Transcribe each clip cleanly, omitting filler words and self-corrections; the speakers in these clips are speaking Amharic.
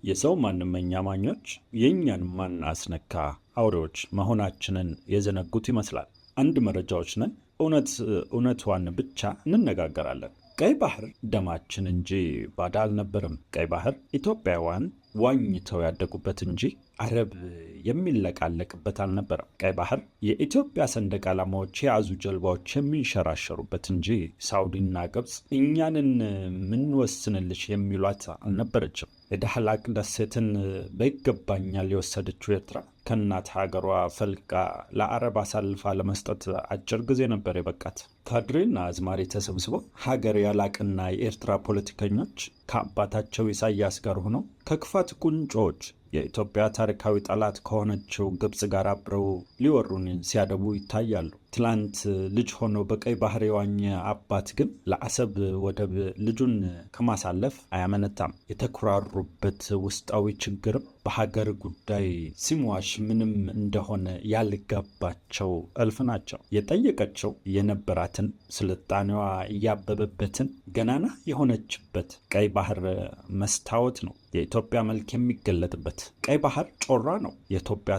የሰው ማንመኛ ማኞች የእኛን ማን አስነካ አውሬዎች መሆናችንን የዘነጉት ይመስላል። አንድ መረጃዎች ነን፣ እውነቷን ብቻ እንነጋገራለን። ቀይ ባህር ደማችን እንጂ ባዳ አልነበርም። ቀይ ባህር ኢትዮጵያውያን ዋኝተው ያደጉበት እንጂ አረብ የሚለቃለቅበት አልነበረም። ቀይ ባህር የኢትዮጵያ ሰንደቅ ዓላማዎች የያዙ ጀልባዎች የሚንሸራሸሩበት እንጂ ሳውዲና ግብፅ እኛንን ምንወስንልሽ የሚሏት አልነበረችም። የዳህላክ ደሴትን በይገባኛል የወሰደችው ኤርትራ ከእናት ሀገሯ ፈልቃ ለአረብ አሳልፋ ለመስጠት አጭር ጊዜ ነበር የበቃት። ካድሬና አዝማሪ ተሰብስበው ሀገር ያላቅና የኤርትራ ፖለቲከኞች ከአባታቸው ኢሳያስ ጋር ሆነው ከክፋት ቁንጮዎች የኢትዮጵያ ታሪካዊ ጠላት ከሆነችው ግብፅ ጋር አብረው ሊወሩን ሲያደቡ ይታያሉ። ትላንት ልጅ ሆኖ በቀይ ባህር የዋኘ አባት ግን ለአሰብ ወደብ ልጁን ከማሳለፍ አያመነታም። የተኩራሩበት ውስጣዊ ችግርም በሀገር ጉዳይ ሲሟሽ ምንም እንደሆነ ያልገባቸው እልፍ ናቸው። የጠየቀችው የነበራትን ስልጣኔዋ እያበበበትን ገናና የሆነችበት ቀይ ባህር መስታወት ነው። የኢትዮጵያ መልክ የሚገለጥበት ቀይ ባህር ጮራ ነው። የኢትዮጵያ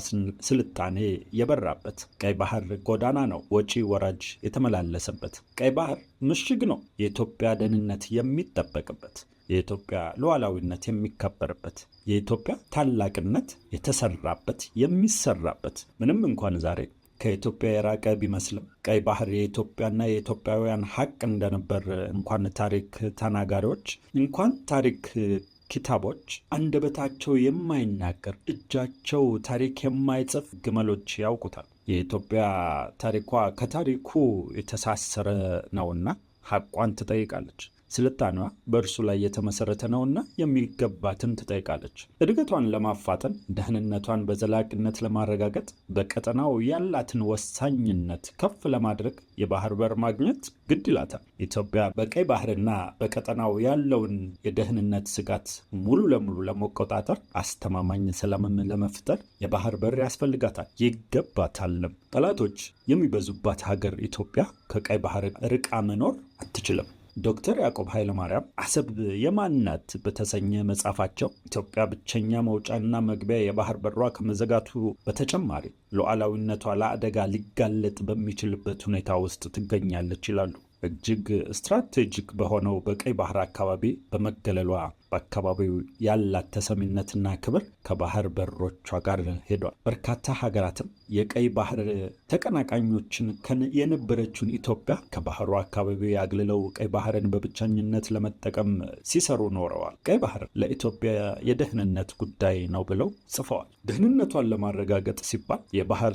ስልጣኔ የበራበት ቀይ ባህር ጎዳና ነው። ወጪ ወራጅ የተመላለሰበት ቀይ ባህር ምሽግ ነው። የኢትዮጵያ ደህንነት የሚጠበቅበት፣ የኢትዮጵያ ሉዓላዊነት የሚከበርበት፣ የኢትዮጵያ ታላቅነት የተሰራበት የሚሰራበት። ምንም እንኳን ዛሬ ከኢትዮጵያ የራቀ ቢመስልም ቀይ ባህር የኢትዮጵያና የኢትዮጵያውያን ሀቅ እንደነበር እንኳን ታሪክ ተናጋሪዎች እንኳን ታሪክ ኪታቦች አንደበታቸው የማይናገር እጃቸው ታሪክ የማይጽፍ ግመሎች ያውቁታል። የኢትዮጵያ ታሪኳ ከታሪኩ የተሳሰረ ነውና ሀቋን ትጠይቃለች። ስልጣኔዋ በእርሱ ላይ የተመሰረተ ነውና የሚገባትን ትጠይቃለች። እድገቷን ለማፋጠን፣ ደህንነቷን በዘላቂነት ለማረጋገጥ፣ በቀጠናው ያላትን ወሳኝነት ከፍ ለማድረግ የባህር በር ማግኘት ግድ ይላታል። ኢትዮጵያ በቀይ ባህርና በቀጠናው ያለውን የደህንነት ስጋት ሙሉ ለሙሉ ለመቆጣጠር፣ አስተማማኝ ሰላምን ለመፍጠር የባህር በር ያስፈልጋታል፣ ይገባታልም። ጠላቶች የሚበዙባት ሀገር ኢትዮጵያ ከቀይ ባህር ርቃ መኖር አትችልም። ዶክተር ያዕቆብ ኃይለማርያም አሰብ የማን ናት በተሰኘ መጽሐፋቸው ኢትዮጵያ ብቸኛ መውጫና መግቢያ የባህር በሯ ከመዘጋቱ በተጨማሪ ሉዓላዊነቷ ለአደጋ ሊጋለጥ በሚችልበት ሁኔታ ውስጥ ትገኛለች ይላሉ። እጅግ ስትራቴጂክ በሆነው በቀይ ባህር አካባቢ በመገለሏ በአካባቢው ያላት ተሰሚነትና ክብር ከባህር በሮቿ ጋር ሄዷል። በርካታ ሀገራትም የቀይ ባህር ተቀናቃኞችን የነበረችውን ኢትዮጵያ ከባህሩ አካባቢ ያግልለው ቀይ ባህርን በብቸኝነት ለመጠቀም ሲሰሩ ኖረዋል። ቀይ ባህር ለኢትዮጵያ የደህንነት ጉዳይ ነው ብለው ጽፈዋል። ደህንነቷን ለማረጋገጥ ሲባል የባህር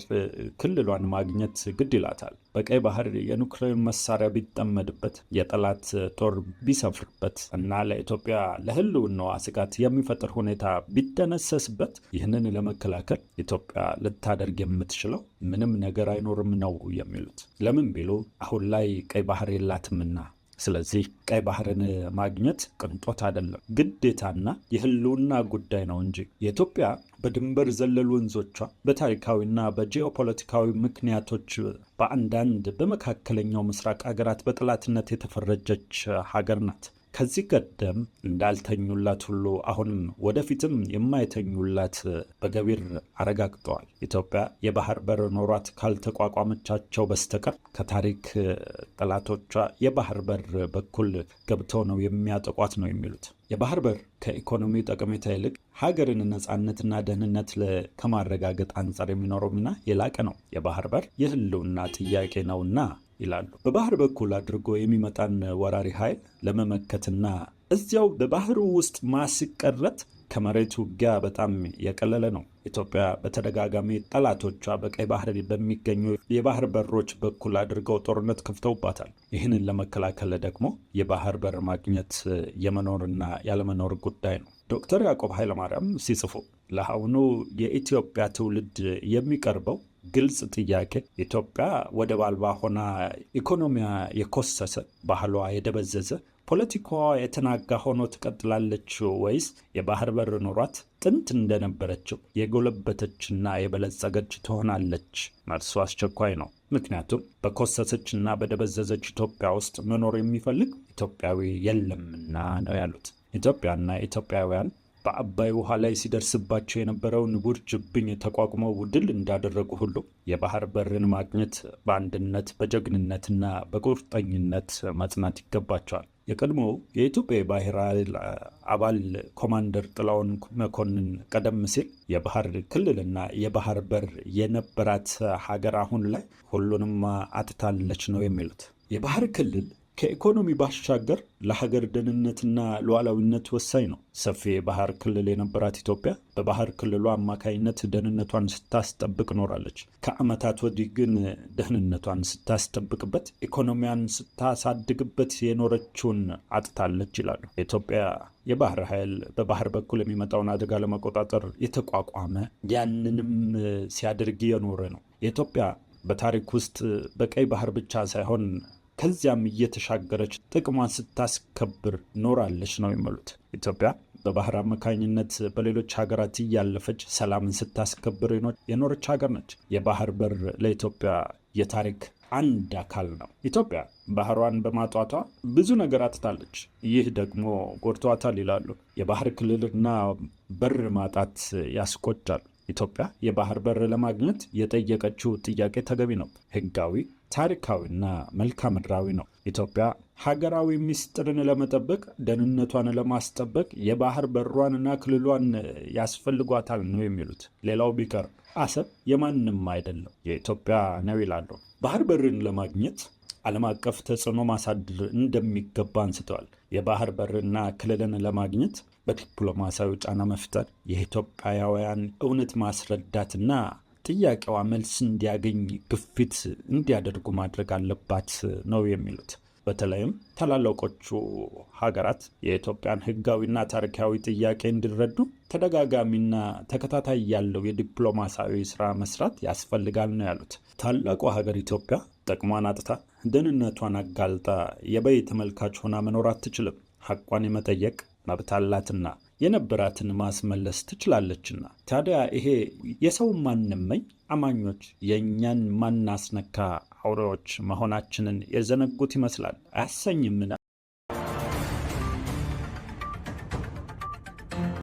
ክልሏን ማግኘት ግድ ይላታል። በቀይ ባህር የኑክሌር መሳሪያ ቢጠመድበት፣ የጠላት ጦር ቢሰፍርበት እና ለኢትዮጵያ ለህልውናዋ ስጋት የሚፈጥር ሁኔታ ቢደነሰስበት ይህንን ለመከላከል ኢትዮጵያ ልታደርግ የምትችለው ምንም ነገር አይኖርም ነው የሚሉት። ለምን ቢሉ አሁን ላይ ቀይ ባህር የላትምና። ስለዚህ ቀይ ባህርን ማግኘት ቅንጦት አይደለም፣ ግዴታና የህልውና ጉዳይ ነው እንጂ። የኢትዮጵያ በድንበር ዘለል ወንዞቿ በታሪካዊና በጂኦፖለቲካዊ ምክንያቶች በአንዳንድ በመካከለኛው ምስራቅ ሀገራት በጠላትነት የተፈረጀች ሀገር ናት። ከዚህ ቀደም እንዳልተኙላት ሁሉ አሁንም ወደፊትም የማይተኙላት በገቢር አረጋግጠዋል። ኢትዮጵያ የባህር በር ኖሯት ካልተቋቋመቻቸው በስተቀር ከታሪክ ጠላቶቿ የባህር በር በኩል ገብተው ነው የሚያጠቋት ነው የሚሉት። የባህር በር ከኢኮኖሚ ጠቀሜታ ይልቅ ሀገርን ነፃነትና ደህንነት ከማረጋገጥ አንጻር የሚኖረው ሚና የላቀ ነው። የባህር በር የህልውና ጥያቄ ነውና ይላሉ። በባህር በኩል አድርጎ የሚመጣን ወራሪ ኃይል ለመመከትና እዚያው በባህሩ ውስጥ ማስቀረት ከመሬት ውጊያ በጣም የቀለለ ነው። ኢትዮጵያ በተደጋጋሚ ጠላቶቿ በቀይ ባህር በሚገኙ የባህር በሮች በኩል አድርገው ጦርነት ከፍተውባታል። ይህንን ለመከላከል ደግሞ የባህር በር ማግኘት የመኖርና ያለመኖር ጉዳይ ነው። ዶክተር ያዕቆብ ኃይለማርያም ሲጽፉ ለአሁኑ የኢትዮጵያ ትውልድ የሚቀርበው ግልጽ ጥያቄ ኢትዮጵያ ወደብ አልባ ሆና ኢኮኖሚያ የኮሰሰ፣ ባህሏ የደበዘዘ፣ ፖለቲካዋ የተናጋ ሆኖ ትቀጥላለች ወይስ የባህር በር ኖሯት ጥንት እንደነበረችው የጎለበተችና የበለጸገች ትሆናለች? መልሱ አስቸኳይ ነው። ምክንያቱም በኮሰሰችና በደበዘዘች ኢትዮጵያ ውስጥ መኖር የሚፈልግ ኢትዮጵያዊ የለምና ነው ያሉት። ኢትዮጵያና ኢትዮጵያውያን በአባይ ውሃ ላይ ሲደርስባቸው የነበረውን ውርጅብኝ ተቋቁመው ድል እንዳደረጉ ሁሉ የባህር በርን ማግኘት በአንድነት በጀግንነትና በቁርጠኝነት መጽናት ይገባቸዋል። የቀድሞ የኢትዮጵያ የባህር ኃይል አባል ኮማንደር ጥላሁን መኮንን ቀደም ሲል የባህር ክልልና የባህር በር የነበራት ሀገር አሁን ላይ ሁሉንም አጥታለች ነው የሚሉት። የባህር ክልል ከኢኮኖሚ ባሻገር ለሀገር ደህንነትና ሉዓላዊነት ወሳኝ ነው። ሰፊ የባህር ክልል የነበራት ኢትዮጵያ በባህር ክልሉ አማካይነት ደህንነቷን ስታስጠብቅ ኖራለች። ከዓመታት ወዲህ ግን ደህንነቷን ስታስጠብቅበት፣ ኢኮኖሚያን ስታሳድግበት የኖረችውን አጥታለች ይላሉ። የኢትዮጵያ የባህር ኃይል በባህር በኩል የሚመጣውን አደጋ ለመቆጣጠር የተቋቋመ ያንንም ሲያደርግ የኖረ ነው። የኢትዮጵያ በታሪክ ውስጥ በቀይ ባህር ብቻ ሳይሆን ከዚያም እየተሻገረች ጥቅሟን ስታስከብር ኖራለች ነው የሚሉት። ኢትዮጵያ በባህር አማካኝነት በሌሎች ሀገራት እያለፈች ሰላምን ስታስከብር የኖረች ሀገር ነች። የባህር በር ለኢትዮጵያ የታሪክ አንድ አካል ነው። ኢትዮጵያ ባህሯን በማጣቷ ብዙ ነገር አጥታለች። ይህ ደግሞ ጎድቷታል ይላሉ። የባህር ክልልና በር ማጣት ያስቆጫል። ኢትዮጵያ የባህር በር ለማግኘት የጠየቀችው ጥያቄ ተገቢ ነው፣ ሕጋዊ፣ ታሪካዊና መልክዓ ምድራዊ ነው። ኢትዮጵያ ሀገራዊ ምስጢርን ለመጠበቅ ደህንነቷን ለማስጠበቅ የባህር በሯንና ክልሏን ያስፈልጓታል ነው የሚሉት። ሌላው ቢቀር አሰብ የማንም አይደለም የኢትዮጵያ ነው ይላሉ። ባህር በርን ለማግኘት ዓለም አቀፍ ተጽዕኖ ማሳደር እንደሚገባ አንስተዋል። የባህር በርና ክልልን ለማግኘት በዲፕሎማሲያዊ ጫና መፍጠር፣ የኢትዮጵያውያን እውነት ማስረዳትና ጥያቄዋ መልስ እንዲያገኝ ግፊት እንዲያደርጉ ማድረግ አለባት ነው የሚሉት። በተለይም ታላላቆቹ ሀገራት የኢትዮጵያን ሕጋዊና ታሪካዊ ጥያቄ እንዲረዱ ተደጋጋሚና ተከታታይ ያለው የዲፕሎማሲያዊ ስራ መስራት ያስፈልጋል ነው ያሉት። ታላቁ ሀገር ኢትዮጵያ ጥቅሟን አጥታ ደህንነቷን አጋልጣ የበይ ተመልካች ሆና መኖር አትችልም። ሐቋን የመጠየቅ መብት አላትና የነበራትን ማስመለስ ትችላለችና። ታዲያ ይሄ የሰው ማንመኝ አማኞች የእኛን ማናስነካ አውሬዎች መሆናችንን የዘነጉት ይመስላል። አያሰኝምን?